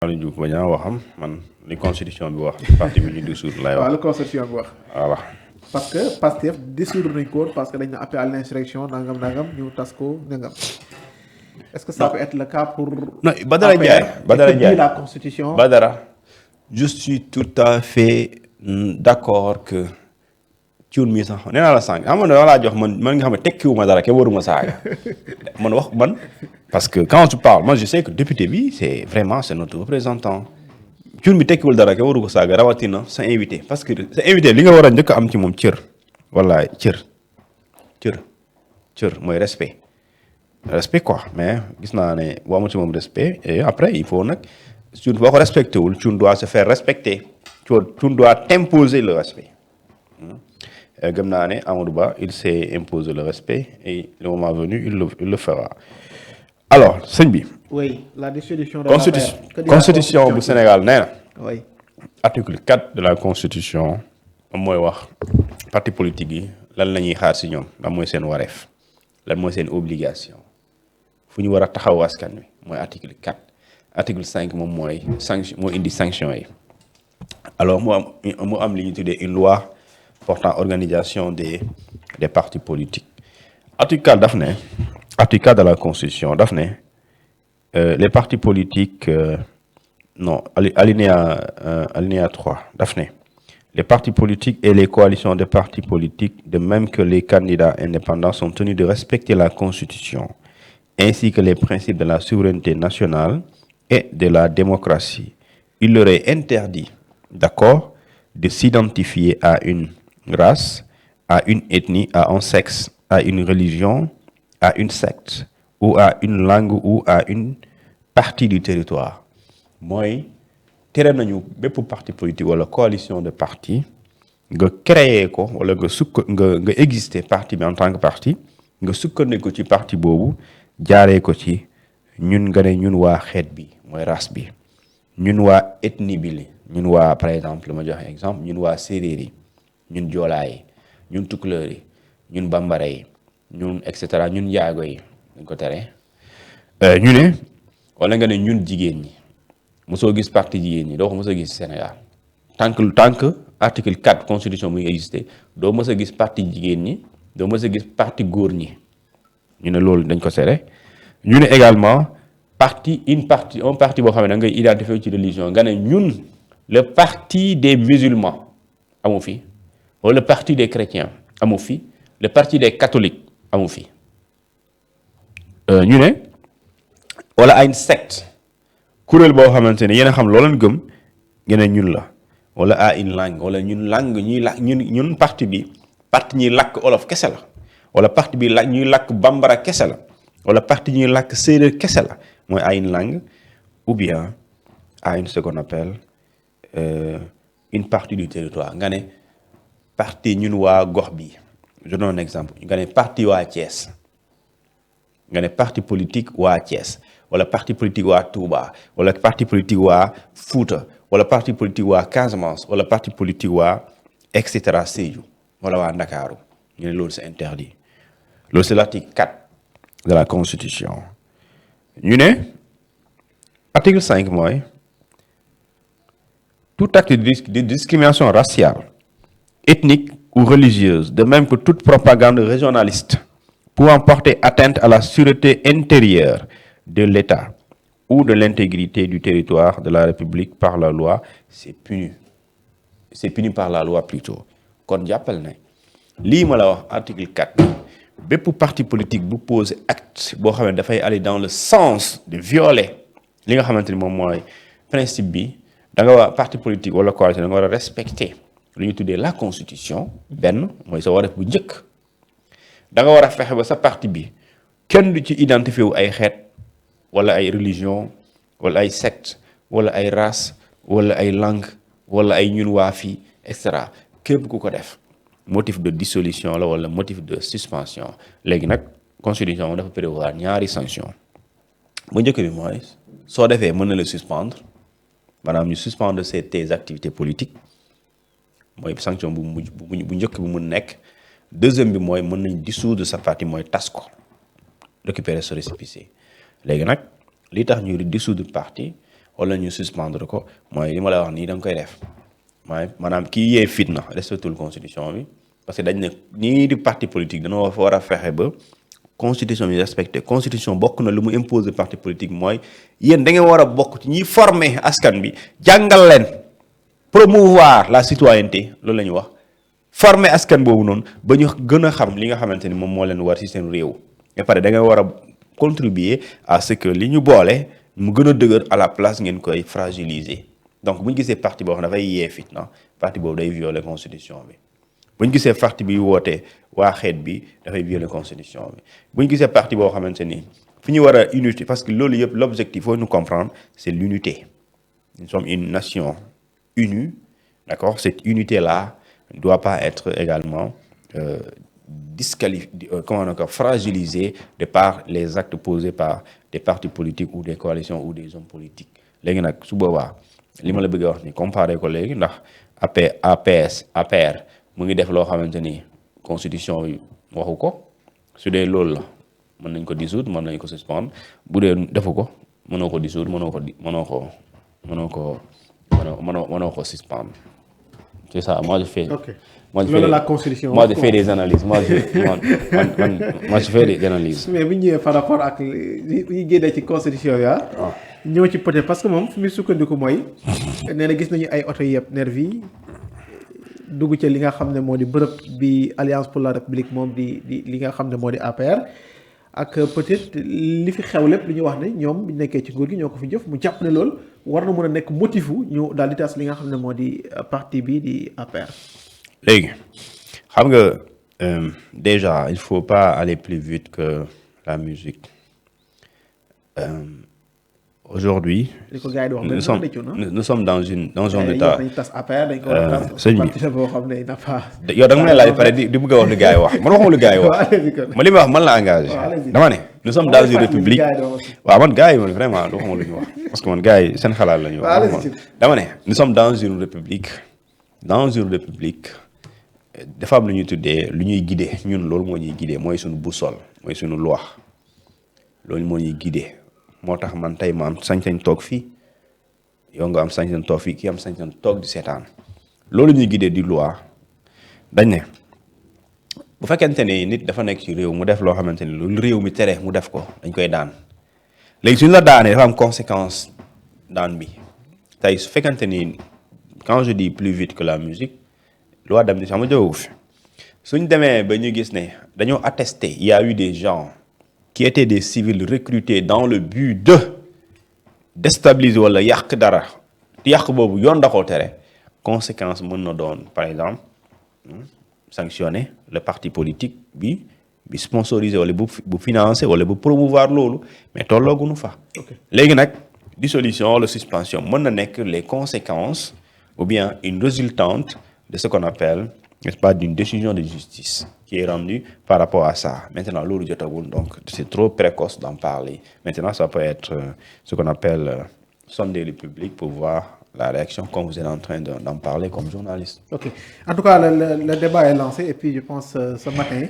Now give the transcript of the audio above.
Aliou Diouf bañ a waxam man li constitution bi wax parti bi ñu dissoudre lay wax. waaw la constitution bi wax. voilà. parce que Pastef dissoudre nañ ko parce que dañ na appel à l'insurrection nangam ñu tas ko nangam. est-ce que ça peut être le cas pour. non Badara Ndiaye la constitution. Badara je suis tout à fait d'accord que Thioune mi sax nee naa la sànq xam nga dama laa jox man nga xam ne tekkiwuma dara ke waruma saaga man parce que quand tu parles moi je sais que député bi c'est notre représentant Thioune mi tekkiwul dara ke waru ko saaga rawatina sa invité parce que sa invité li nga war a njëkk am ci moom cër wallaay cër mooy respect quoi mais gis naa ne boo amul ci moom respect et après il faut nag Thioune boo ko respecté wul Thioune doit se faire respecter Thioune doit t'imposer le respect gëm naa ne Amadou Ba il s'est imposé le respect et le moment venu il le fera alors sëñ bi. oui la dissolution de constitution bu Sénégal nee na. oui. article 4 de la constitution mooy wax parti politique yi lan la ñuy xaar si ñoom lan mooy seen wareef lan mooy seen obligation fu ñu war a taxaw askan wi mooy article 4 article 5 moom mooy sanction moo indi sanction yi alors mu am li ñu tuddee une loi portant organisation des partis politiques article 4 daf ne article 4 de la constitution daf ne les partis politiques alinéa 3 daf ne les partis politiques et les coalitions de partis politiques de même que les candidats indépendants sont tenus de respecter la constitution ainsi que les principes de la souveraineté nationale et de la démocratie. Il leur est interdit, d'accord, de s'identifier à une race, à une ethnie, à un sexe, à une religion, à une secte, ou à une langue, ou à une partie du territoire. mooy tere nañu bépp parti politique wala coalition de partis nga créer ko wala nga exister parti bi en tant que parti nga sukkandiku ci parti boobu jaaree ko ci ñun nga ne ñun waa xeet bi mooy race bi ñun waa ethnie bi li ñun waa par exemple ma joxe exemple ñun waa séeréer yi ñun joolaa yi ñun tukulóor yi ñun bambara yi ñun et cetera ñun njaago yi dañ ko tere ñu ne wala nga ne ñun jigéen ñi mosoo gis parti jigéen ñi doo ko mos a gis Sénégal tant que article 4 constitution muy existé doo mos a gis parti jigéen ñi doo mos a gis parti góor ñi ñu ne loolu dañ ko tere ñu ne également un parti boo xam ne da ngay identifier ci religion nga ne ñun le parti des musulmans amu fi wala le parti des chrétiens amu fi le parti des catholiques amu fi ñu ne wala ay secte kuréel boo xamante ne yéen a xam loo leen gëm ngeen ñun la wala à une langue wala ñun langue ñuy la ñun parti ñuy làkk olof kese la wala parti bi ñuy làkk bambara kese la wala parti ñuy làkk séeréer kese la mooy à une langue ou bien à ce qu'on appelle une partie du territoire nga ne parti ñun waa gox bi je donne un exemple nga ne parti waa Thiès nga ne parti politique waa Thiès wala parti politique waa Touba wala parti politique waa Fouta wala parti politique waa Casamance wala parti politique waa et cetera Sédhiou wala waa Ndakaaru ñu ne loolu c'est interdit loolu c'est l'article 4 de la Constitution ñu ne article 5 mooy tout acte de discrimination raciale ethnique ou religieuse de même que toute propagande régionaliste pouvant porter atteinte à la sûreté intérieure de l'État ou de l'intégrité du territoire de la République par la loi, c'est puni par la loi plutôt. kon jàppal ne lii ma la wax article 4 bépp parti politique bu pose acte boo xam ne dafay aller dans le sens de violer li nga xamante ni moom mooy principe bi da nga war parti politique wala coalition da nga war a respecter lu ñu tuddee la constitution benn mooy sa wareef bu njëkk da nga war a fexe ba sa parti bi kenn du ci identifié wu ay xeet wala ay religion wala ay secte wala ay race wala ay langue wala ay ñun waa fii et cetera képp ku ko def motif de dissolution la wala motif de suspension léegi nag constitution dafa prévoir ñaari sanction bu njëkk bi mooy soo defee mën na la suspendre maanaam ñu suspendre tes activités politiques mooy sanction bu njëkk bi mun nekk deuxième bi mooy mën nañ dissoudre sa parti mooy tas ko récupérer sa récépissé léegi nag li tax ñu dissoudre parti wala ñu suspendre ko mooy li ma la wax nii da nga koy def maanaam kii yee fitna respectul constitution bi parce que dañ ne ñii di parti politique dañoo war a fexe ba constitution bi respecté constitution bokk na lu mu imposer parti politique mooy yéen da ngeen war a bokk ci ñiy former askan bi jàngal leen promouvoir la citoyenneté loolu la ñu wax former askan boobu noonu ba ñu gën a xam li nga xamante ni moom moo leen war ci seen réew ba pare da nga war a contribuer à ce que li ñu boole mu gën a dëgër à la place ngeen koy fragiliser donc bu ñu gisee parti boo xam dafay yee fitna parti boobu day violer constitution bi bu ñu gisee parti bi wootee waa xeet bi dafay violer constitution bi bu ñu gisee parti boo xamante ni fi ñu war a unité parce que loolu yëpp l'objectif faut nous comprendre c'est l'unité nous sommes une nation unie d'accord cette unité là ne doit pas être également fragilisée de par les actes posés par des partis politiques ou des coalitions ou des hommes politiques léegi nag su boobaa li ma la bëgg a wax ni comparé ko léegi ndax APR mu ngi def loo xamante ni constitution bi waxu ko su dee loolu la mën nañ ko dissoudre mën nañ ko suspendre bu dee defu ko mënoo ko dissoudre mënoo ko suspendre c'est ça moi je fais. ok moi je loolu la constitution. moi je fais des analyses moi je fais des analyses. mais bu ñu ñëwee par rapport ak li ñu génnee ci constitution bi ñëw ci peut-être parce que moom fi muy sukkandiku mooy nee na gis nañu ay oto yëpp nervi dugg ci li nga xam ne moo di bërëb bi Alliance pour la République moom di li nga xam ne moo di APR ak peut-être li fi xew lépp li ñu wax ne ñoom bu nekkee ci nguur gi ñoo ko fi jëf mu jàpp ne loolu war na mën a nekk motifu ñu daal di tas li nga xam ne moo di parti bi di APR. léegi xam nga déjà il faut pas aller plus vite que la musique aujourd'hui nous sommes dans un état sëñ bi yow da nga ma laaj pare di bëgg a wax lu gars yi wax man waxuma lu gars yi wax ma li ma wax man la engagé dama ne nous sommes dans une république waaw man gars yi man vraiment waxuma lu ñu wax parce que man gars yi seen xalaat la ñu wax dama ne nous sommes dans une république dafa am lu ñuy tuddee lu ñuy guider ñun loolu moo ñuy guider mooy suñu boussole mooy suñu loi loolu moo ñuy guider moo tax man tey ma am sañ-sañ toog fii yow nga am sañ-sañ toog fii kii am sañ-sañ toog di seetaan loolu ñuy guider di loi dañ ne bu fekkente ni nit dafa nekk ci réew mu def loo xamante ni lu réew mi tere mu def ko dañ koy daan léegi suñu la daanee dafa am conséquence daan bi tey su fekkente ni quand je dis plus vite que la musique loi d'amnistie xam nga jógewu fi suñ demee ba ñu gis ne dañoo attesté il y a eu des gens qui étaient des civils recrutés dans le but de déstabiliser wala yàq dara yàq boobu yoon da koo tere conséquence mën na doon par exemple sanctionner le parti politique bi sponsorisé wala bu financer wala bu promouvoir loolu mais tollooguñu fa. léegi nag dissolution wala suspension mën na nekk les conséquences ou bien une résultante de ce qu'on appelle, n'est-ce pas, d'une décision de justice qui est rendue par rapport à ça. Maintenant, loolu jotagul, donc c'est trop précoce d'en parler. Maintenant, ça peut être ce qu'on appelle sonder le public pour voir la réaction comme vous êtes en train d'en parler comme journaliste. Ok. En tout cas, le débat est lancé et puis je pense ce matin,